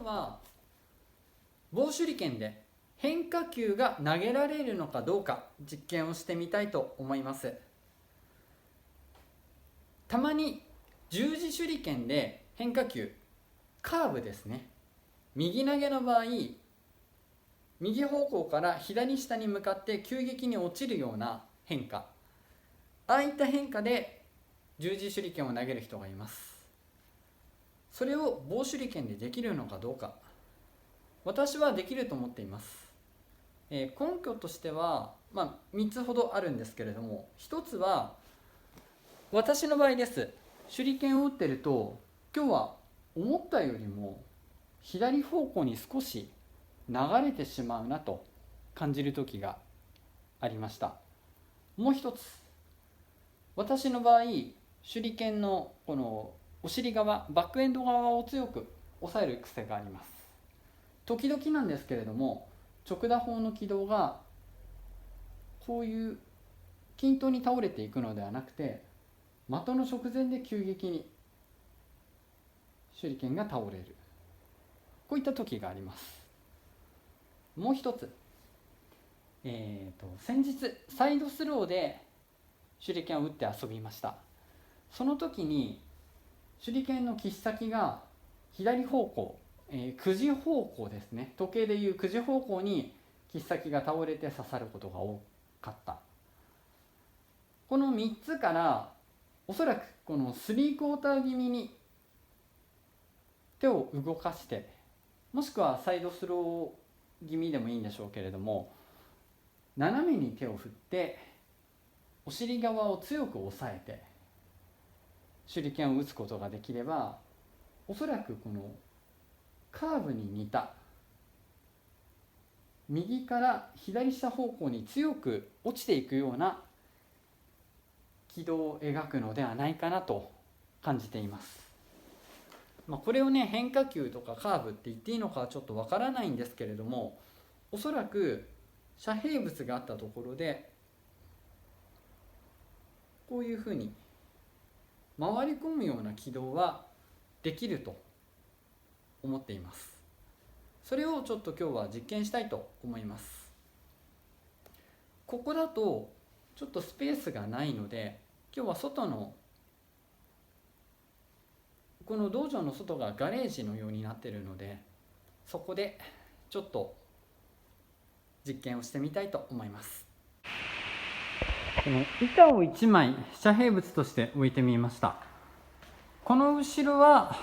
日は棒手裏剣で変化球が投げられるのかどうか実験をしてみたいと思います。たまに十字手裏剣で変化球、カーブですね、右投げの場合右方向から左下に向かって急激に落ちるような変化、ああいった変化で十字手裏剣を投げる人がいます。それを棒手裏剣でできるのかどうか、私はできると思っています。根拠としては、3つほどあるんですけれども、1つは私の場合です。手裏剣を打ってると今日は思ったよりも左方向に少し流れてしまうなと感じる時がありました。もう一つ、私の場合手裏剣のこのお尻側、バックエンド側を強く押さえる癖があります。時々なんですけれども、直打法の軌道がこういう均等に倒れていくのではなくて、的の直前で急激に手裏剣が倒れる、こういった時があります。もう一つ、先日サイドスローで手裏剣を打って遊びました。その時に手裏剣の切っ先が左方向、9時方向ですね、時計でいう9時方向に切っ先が倒れて刺さることが多かった。この3つからおそらくこの3クォーター気味に手を動かして、もしくはサイドスロー気味でもいいんでしょうけれども、斜めに手を振ってお尻側を強く押さえて手裏剣を打つことができれば、おそらくこのカーブに似た右から左下方向に強く落ちていくような軌道を描くのではないかなと感じています。これをね、変化球とかカーブって言っていいのかはちょっとわからないんですけれども、おそらく遮蔽物があったところでこういうふうに回り込むような軌道はできると思っています。それをちょっと今日は実験したいと思います。ここだとちょっとスペースがないので、今日は外のこの道場の外がガレージのようになっているので、そこでちょっと実験をしてみたいと思います。この板を1枚遮蔽物として置いてみました。この後ろは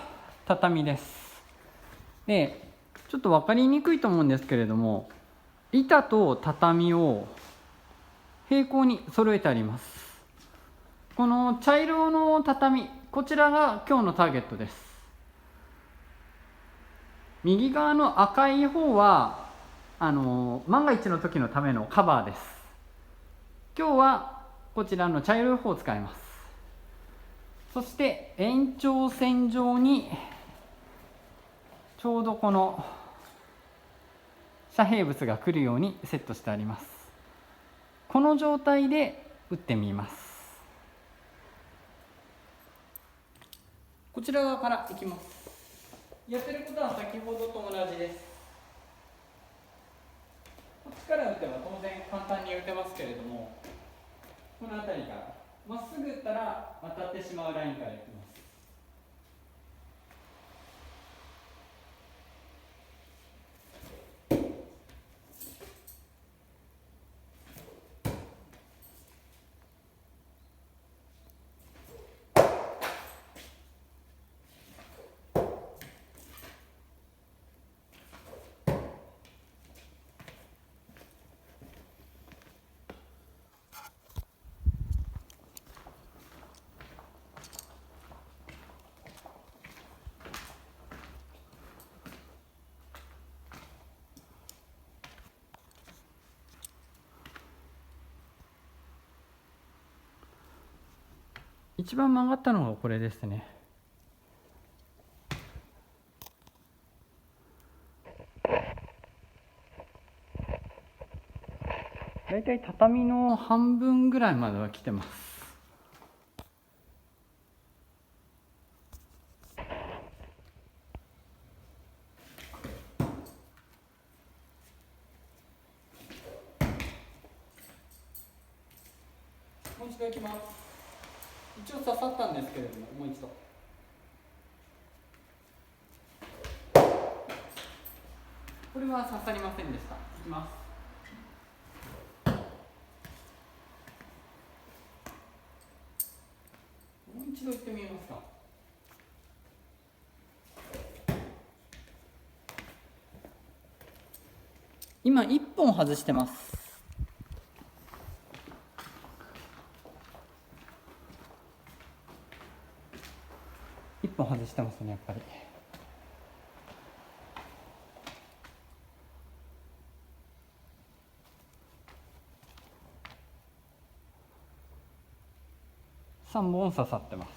畳です。で、ちょっと分かりにくいと思うんですけれども、板と畳を平行に揃えてあります。この茶色の畳、こちらが今日のターゲットです。右側の赤い方は万が一の時のためのカバーです。今日はこちらの茶色い方を使います。そして延長線上にちょうどこの遮蔽物が来るようにセットしてあります。この状態で打ってみます。こちら側からいきます。やってることは先ほどと同じです。こっちから打てば当然簡単に打てますけれども、この辺りからまっすぐ打ったら当たってしまうラインからいきます。一番曲がったのがこれですね。だいたい畳の半分ぐらいまでは来てます。もう一度いきます。一応刺さったんですけれども、もう一度。これは刺さりませんでした。いきます。もう一度言ってみますか。今1本外してます。1本外してますね、やっぱり。3本刺さってます。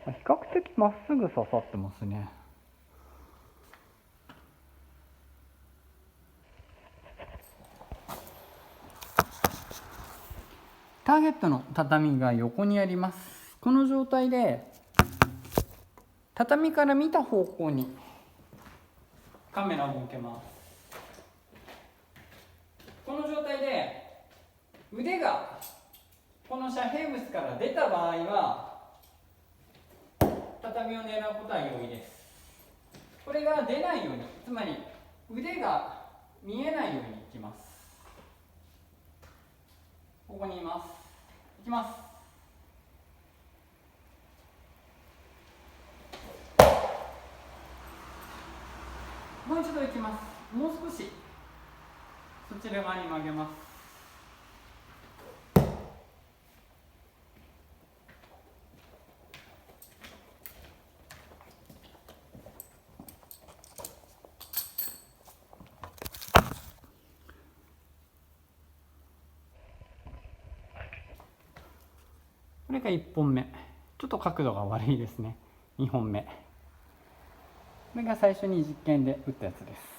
比較的まっすぐ刺さってますね。ターゲットの畳が横にあります。この状態で畳から見た方向にカメラを向けます。この状態で腕がこの遮蔽物から出た場合は畳を狙うことは容易です。これが出ないように、つまり腕が見えないようにいきます。ここにいます。いきます。もう一度いきます。もう少しそちら側に曲げます。これが1本目。ちょっと角度が悪いですね。2本目。これが最初に実験で打ったやつです。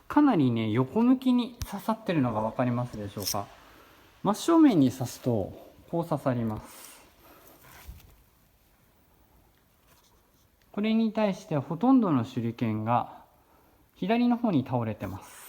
かなりね、横向きに刺さってるのが分かりますでしょうか。真正面に刺すとこう刺さります。これに対してほとんどの手裏剣が左の方に倒れてます。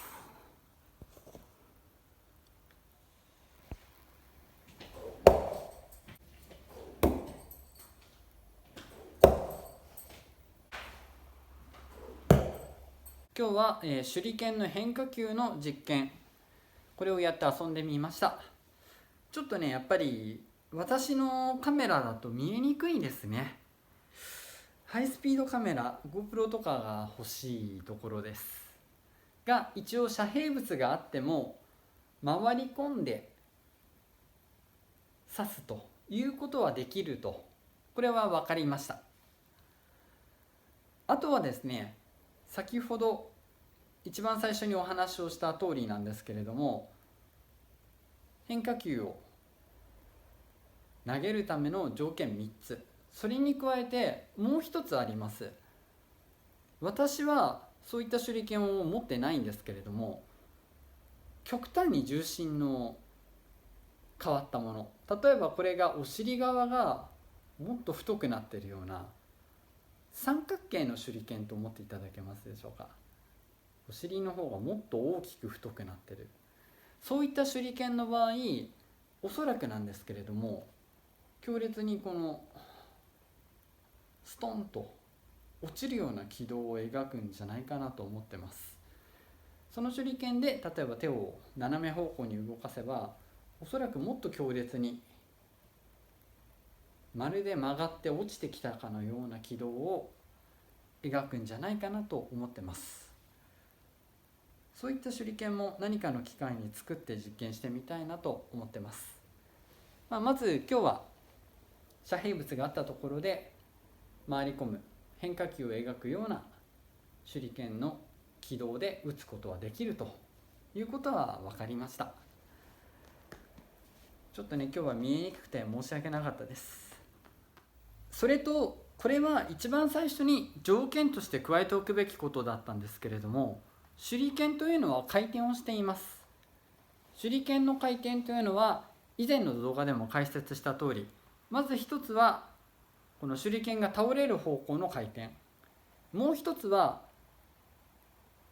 今日は、手裏剣の変化球の実験、これをやって遊んでみました。ちょっとね、やっぱり私のカメラだと見えにくいですね。ハイスピードカメラ GoPro とかが欲しいところですが、一応遮蔽物があっても回り込んで刺すということはできると、これは分かりました。あとはですね、先ほど一番最初にお話をした通りなんですけれども、変化球を投げるための条件3つ、それに加えてもう一つあります。私はそういった手裏剣を持ってないんですけれども、極端に重心の変わったもの、例えばこれがお尻側がもっと太くなっているような三角形の手裏剣と思っていただけますでしょうか。お尻の方がもっと大きく太くなってる、そういった手裏剣の場合、おそらくなんですけれども、強烈にこのストンと落ちるような軌道を描くんじゃないかなと思ってます。その手裏剣で例えば手を斜め方向に動かせば、おそらくもっと強烈にまるで曲がって落ちてきたかのような軌道を描くんじゃないかなと思ってます。そういった手裏剣も何かの機会に作って実験してみたいなと思ってます。まず今日は遮蔽物があったところで回り込む変化球を描くような手裏剣の軌道で打つことはできるということは分かりました。ちょっとね今日は見えにくくて申し訳なかったです。それとこれは一番最初に条件として加えておくべきことだったんですけれども、手裏剣というのは回転をしています。手裏剣の回転というのは以前の動画でも解説した通り、まず一つはこの手裏剣が倒れる方向の回転、もう一つは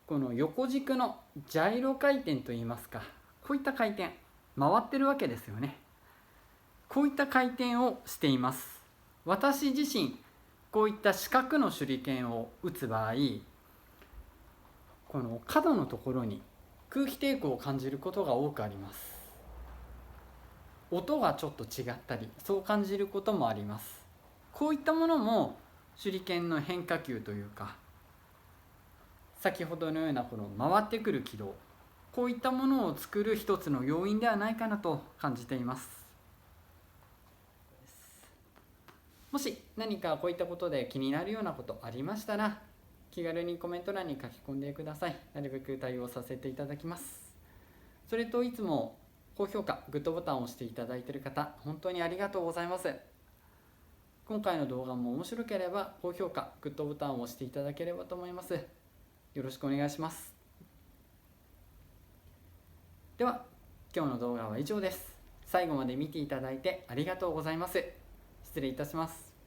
この横軸のジャイロ回転といいますか、こういった回転、回ってるわけですよね。こういった回転をしています。私自身こういった四角の手裏剣を打つ場合、この角のところに空気抵抗を感じることが多くあります。音がちょっと違ったり、そう感じることもあります。こういったものも手裏剣の変化球というか、先ほどのようなこの回ってくる軌道、こういったものを作る一つの要因ではないかなと感じています。もし何かこういったことで気になるようなことありましたら、気軽にコメント欄に書き込んでください。なるべく対応させていただきます。それといつも高評価、グッドボタンを押していただいている方、本当にありがとうございます。今回の動画も面白ければ高評価、グッドボタンを押していただければと思います。よろしくお願いします。では今日の動画は以上です。最後まで見ていただいてありがとうございます。失礼いたします。